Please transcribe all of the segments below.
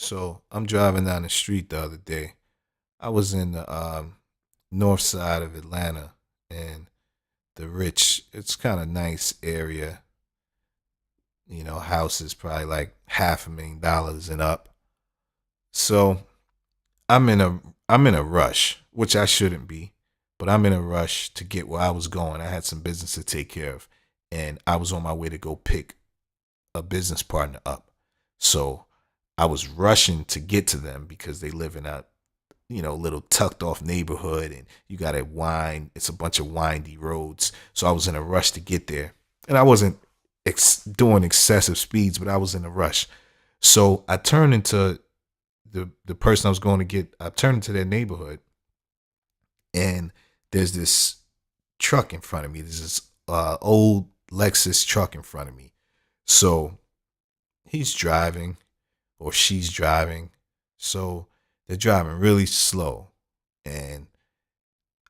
So I'm driving down the street the other day. I was in the north side of Atlanta, and it's kind of nice area. Houses probably like $500,000 and up. So I'm in a I'm in a rush, which I shouldn't be, but I'm in a rush to get where I was going. I had some business to take care of, and I was on my way to go pick a business partner up. So I was rushing to get to them because they live in a little tucked off neighborhood, and you got to wind. It's a bunch of windy roads. So I was in a rush to get there, and I wasn't doing excessive speeds, but I was in a rush. So I turned into the person I was going to get. I turned into their neighborhood, and there's this truck in front of me. There's this old Lexus truck in front of me. So he's driving, or she's driving. So they're driving really slow. And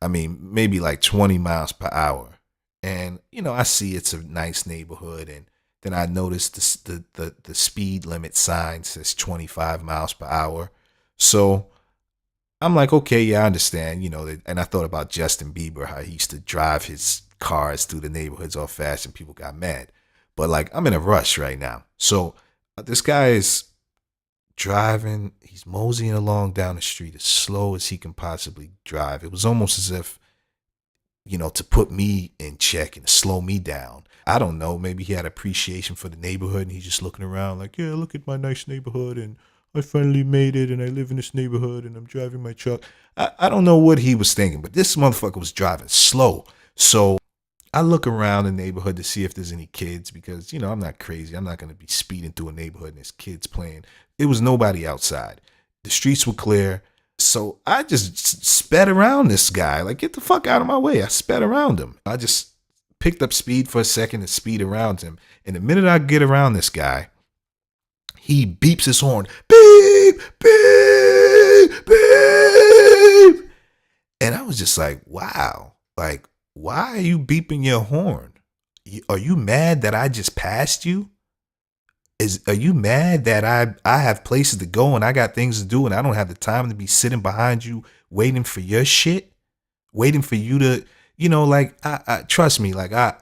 I mean, maybe like 20 miles per hour. And, I see it's a nice neighborhood. And then I noticed the speed limit sign says 25 miles per hour. So I'm like, okay, yeah, I understand, and I thought about Justin Bieber, how he used to drive his cars through the neighborhoods all fast and people got mad. But like, I'm in a rush right now. So this guy is driving, he's moseying along down the street as slow as he can possibly drive. It was almost as if, to put me in check and slow me down. I don't know. Maybe he had appreciation for the neighborhood and he's just looking around like, yeah, look at my nice neighborhood and I finally made it and I live in this neighborhood and I'm driving my truck. I don't know what he was thinking, but this motherfucker was driving slow. So I look around the neighborhood to see if there's any kids because, I'm not crazy. I'm not going to be speeding through a neighborhood and there's kids playing. It was nobody outside. The streets were clear. So I just sped around this guy. Like, get the fuck out of my way. I sped around him. I just picked up speed for a second and speed around him. And the minute I get around this guy, he beeps his horn. Beep, beep, beep. And I was just like, wow. Like, why are you beeping your horn? Are you mad that I just passed you? Are you mad that I have places to go and I got things to do and I don't have the time to be sitting behind you waiting for your shit? Waiting for you to, like I trust me, like I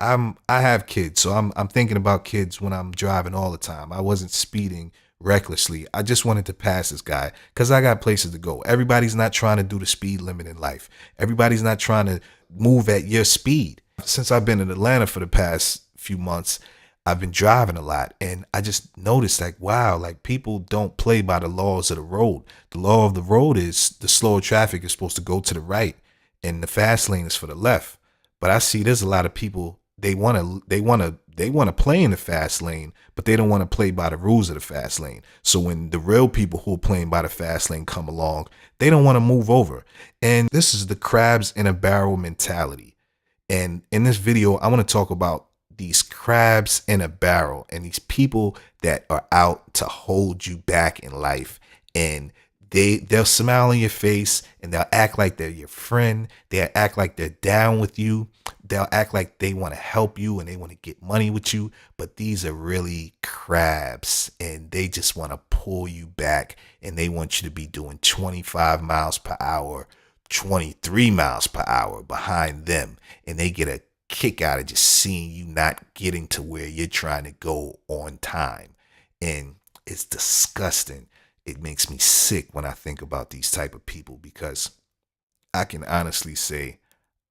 have kids, so I'm thinking about kids when I'm driving all the time. I wasn't speeding recklessly. I just wanted to pass this guy because I got places to go. Everybody's not trying to do the speed limit in life. Everybody's not trying to move at your speed. Since I've been in Atlanta for the past few months, I've been driving a lot and I just noticed like, wow, like people don't play by the laws of the road. The law of the road is the slower traffic is supposed to go to the right and the fast lane is for the left. But I see there's a lot of people they want to play in the fast lane, but they don't want to play by the rules of the fast lane. So when the real people who are playing by the fast lane come along, they don't want to move over. And this is the crabs in a barrel mentality. And in this video, I want to talk about these crabs in a barrel and these people that are out to hold you back in life. And they'll smile in your face and they'll act like they're your friend. They'll act like they're down with you. They'll act like they want to help you and they want to get money with you. But these are really crabs and they just want to pull you back and they want you to be doing 25 miles per hour, 23 miles per hour behind them. And they get a kick out of just seeing you not getting to where you're trying to go on time. And it's disgusting. It makes me sick when I think about these type of people because I can honestly say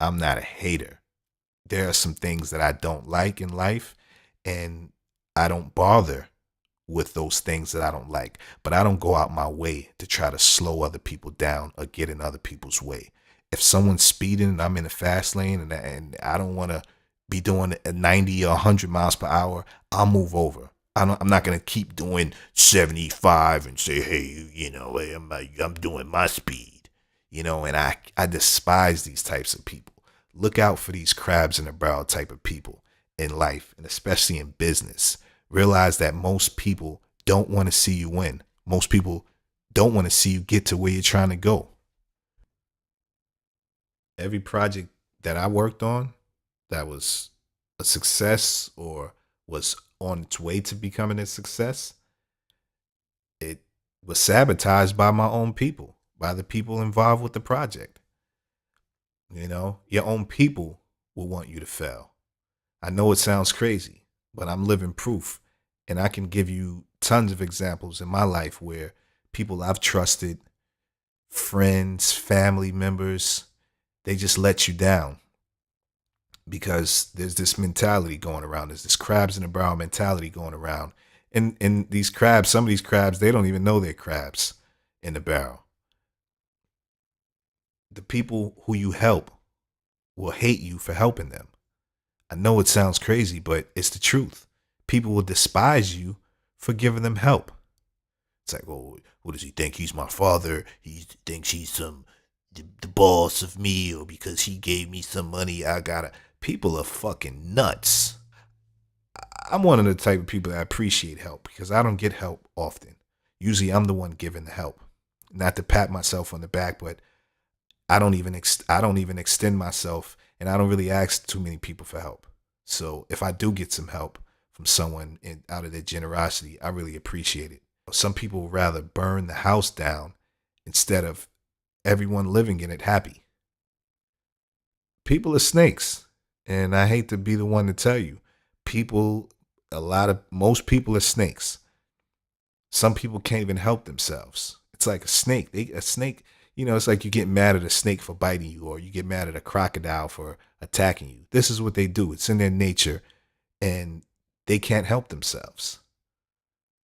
I'm not a hater. There are some things that I don't like in life and I don't bother with those things that I don't like, but I don't go out my way to try to slow other people down or get in other people's way. If someone's speeding and I'm in the fast lane and I don't want to be doing 90 or 100 miles per hour, I'll move over. I'm not going to keep doing 75 and say, hey, hey, I'm doing my speed, and I despise these types of people. Look out for these crabs in a barrel type of people in life and especially in business. Realize that most people don't want to see you win. Most people don't want to see you get to where you're trying to go. Every project that I worked on that was a success or was on its way to becoming a success, it was sabotaged by my own people, by the people involved with the project. You know, your own people will want you to fail. I know it sounds crazy, but I'm living proof. And I can give you tons of examples in my life where people I've trusted, friends, family members, they just let you down because there's this mentality going around. There's this crabs in the barrel mentality going around. And these crabs, some of these crabs, they don't even know they're crabs in the barrel. The people who you help will hate you for helping them. I know it sounds crazy, but it's the truth. People will despise you for giving them help. It's like, oh, what does he think? He's my father. He thinks he's the boss of me, or because he gave me some money, I gotta. People are fucking nuts. I'm one of the type of people that appreciate help because I don't get help often. Usually, I'm the one giving the help. Not to pat myself on the back, but I don't even extend myself, and I don't really ask too many people for help. So if I do get some help from someone out of their generosity, I really appreciate it. Some people would rather burn the house down instead of everyone living in it happy. People are snakes, and I hate to be the one to tell you. Most people are snakes. Some people can't even help themselves. It's like a snake. A snake, it's like you get mad at a snake for biting you, or you get mad at a crocodile for attacking you. This is what they do. It's in their nature, and they can't help themselves.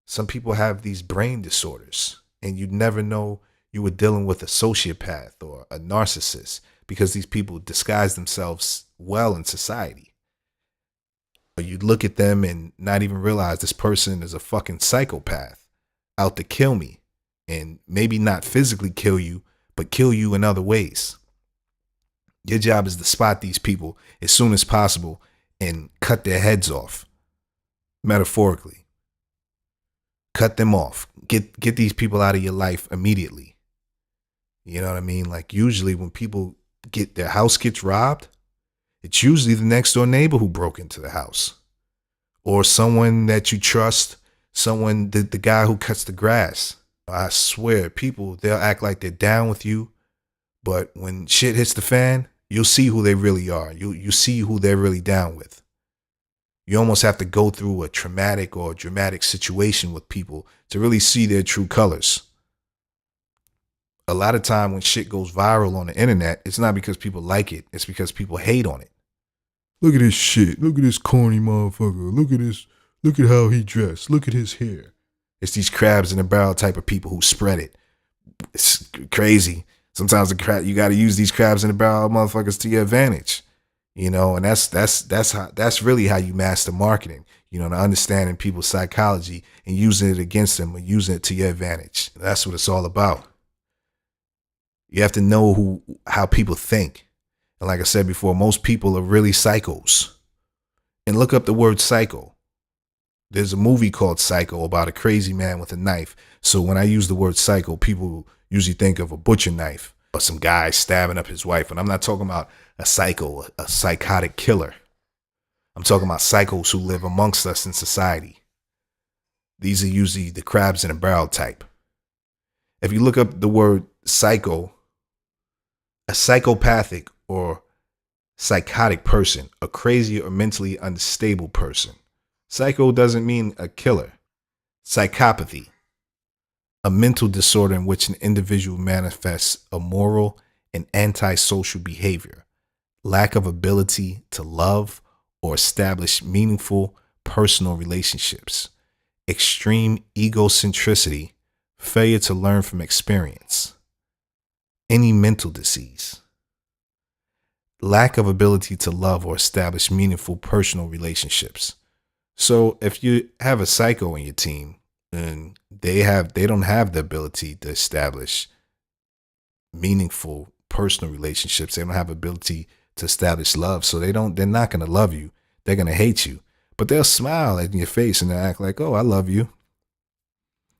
Some people have these brain disorders, and you'd never know you were dealing with a sociopath or a narcissist because these people disguise themselves well in society. But you'd look at them and not even realize this person is a fucking psychopath out to kill me, and maybe not physically kill you, but kill you in other ways. Your job is to spot these people as soon as possible and cut their heads off, metaphorically. Cut them off. Get these people out of your life immediately. You know what I mean? Like usually when people their house gets robbed, it's usually the next door neighbor who broke into the house. Or someone that you trust, the guy who cuts the grass. I swear, people, they'll act like they're down with you, but when shit hits the fan, you'll see who they really are. You see who they're really down with. You almost have to go through a traumatic or dramatic situation with people to really see their true colors. A lot of time when shit goes viral on the internet, it's not because people like it. It's because people hate on it. Look at this shit. Look at this corny motherfucker. Look at this. Look at how he dressed. Look at his hair. It's these crabs in the barrel type of people who spread it. It's crazy. Sometimes you got to use these crabs in the barrel motherfuckers to your advantage. And that's really how you master marketing, to understanding people's psychology and using it against them or using it to your advantage. That's what it's all about. You have to know how people think. And like I said before, most people are really psychos. And look up the word psycho. There's a movie called Psycho about a crazy man with a knife. So when I use the word psycho, people usually think of a butcher knife or some guy stabbing up his wife. And I'm not talking about a psycho, a psychotic killer. I'm talking about psychos who live amongst us in society. These are usually the crabs in a barrel type. If you look up the word psycho, a psychopathic or psychotic person, a crazy or mentally unstable person. Psycho doesn't mean a killer. Psychopathy, a mental disorder in which an individual manifests immoral and antisocial behavior, lack of ability to love or establish meaningful personal relationships, extreme egocentricity, failure to learn from experience, any mental disease, lack of ability to love or establish meaningful personal relationships. So if you have a psycho on your team and they don't have the ability to establish meaningful personal relationships, they don't have ability to establish love, so they're not going to love you. They're going to hate you, but they'll smile in your face and they'll act like, oh, I love you.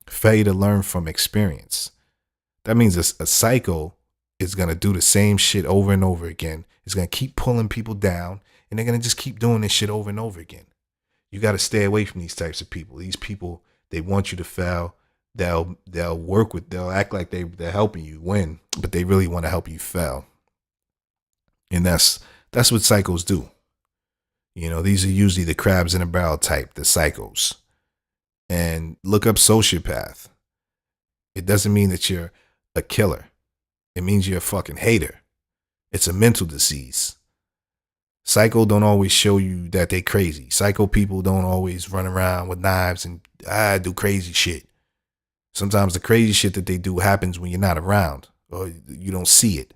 Failure to learn from experience. That means a psycho is going to do the same shit over and over again. It's going to keep pulling people down, and they're going to just keep doing this shit over and over again. You got to stay away from these types of people. These people, they want you to fail. they'll work with, they'll act like they're helping you win, but they really want to help you fail. And that's what psychos do. You know, these are usually the crabs in a barrel type, the psychos. And look up sociopath. It doesn't mean that you're a killer. It means you're a fucking hater. It's a mental disease. Psycho don't always show you that they crazy. Psycho people don't always run around with knives and do crazy shit. Sometimes the crazy shit that they do happens when you're not around or you don't see it.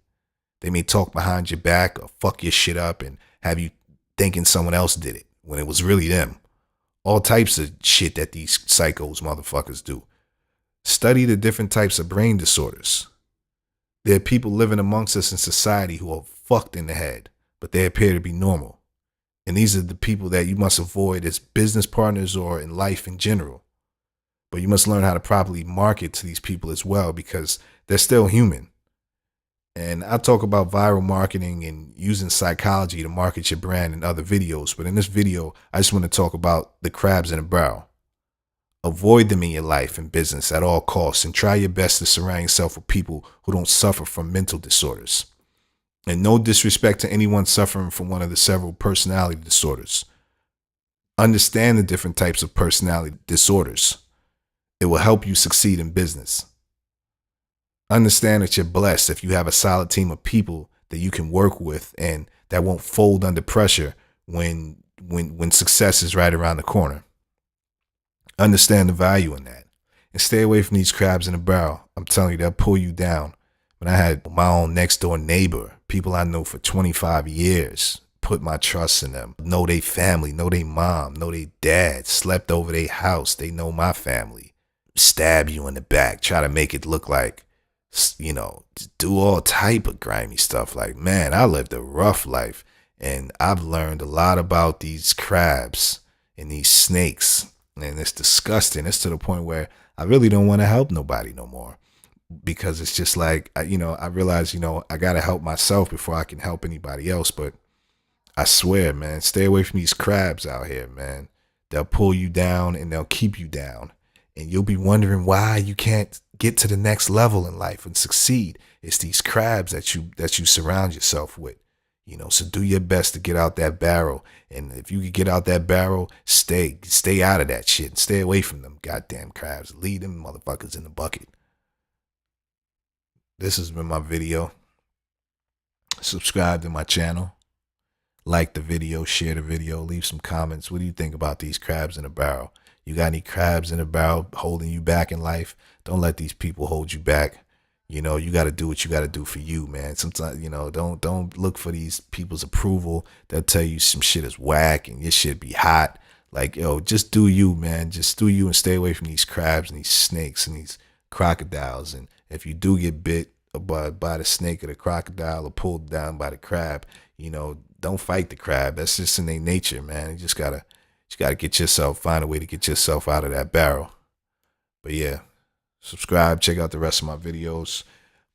They may talk behind your back or fuck your shit up and have you thinking someone else did it when it was really them. All types of shit that these psychos motherfuckers do. Study the different types of brain disorders. There are people living amongst us in society who are fucked in the head, but they appear to be normal. And these are the people that you must avoid as business partners or in life in general. But you must learn how to properly market to these people as well because they're still human. And I talk about viral marketing and using psychology to market your brand in other videos. But in this video, I just want to talk about the crabs in a barrel. Avoid them in your life and business at all costs and try your best to surround yourself with people who don't suffer from mental disorders. And no disrespect to anyone suffering from one of the several personality disorders. Understand the different types of personality disorders. It will help you succeed in business. Understand that you're blessed if you have a solid team of people that you can work with and that won't fold under pressure when success is right around the corner. Understand the value in that. And stay away from these crabs in a barrel. I'm telling you, they'll pull you down. When I had my own next door neighbor, people I know for 25 years, put my trust in them, know they family, know they mom, know they dad, slept over their house, they know my family, stab you in the back, try to make it look like, you know, do all type of grimy stuff. Like, man, I lived a rough life and I've learned a lot about these crabs and these snakes. And it's disgusting. It's to the point where I really don't want to help nobody no more because it's just like, I realize, I got to help myself before I can help anybody else. But I swear, man, stay away from these crabs out here, man. They'll pull you down and they'll keep you down. And you'll be wondering why you can't get to the next level in life and succeed. It's these crabs that you surround yourself with. So do your best to get out that barrel. And if you can get out that barrel, stay out of that shit. Stay away from them goddamn crabs. Leave them motherfuckers in the bucket. This has been my video. Subscribe to my channel. Like the video, share the video, leave some comments. What do you think about these crabs in a barrel? You got any crabs in a barrel holding you back in life? Don't let these people hold you back. You got to do what you got to do for you, man. Sometimes, don't look for these people's approval. They'll tell you some shit is whack and your shit be hot. Like, just do you, man. Just do you and stay away from these crabs and these snakes and these crocodiles. And if you do get bit by the snake or the crocodile or pulled down by the crab, don't fight the crab. That's just in their nature, man. You just gotta find a way to get yourself out of that barrel. But yeah. Subscribe, check out the rest of my videos,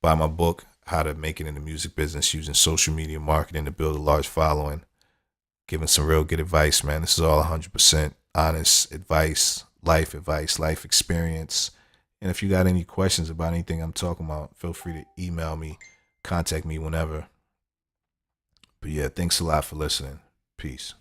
buy my book, How to Make It in the Music Business Using Social Media Marketing to Build a Large Following. Giving some real good advice, man. This is all 100% honest advice, life experience. And if you got any questions about anything I'm talking about, feel free to email me, contact me whenever. But yeah, thanks a lot for listening. Peace.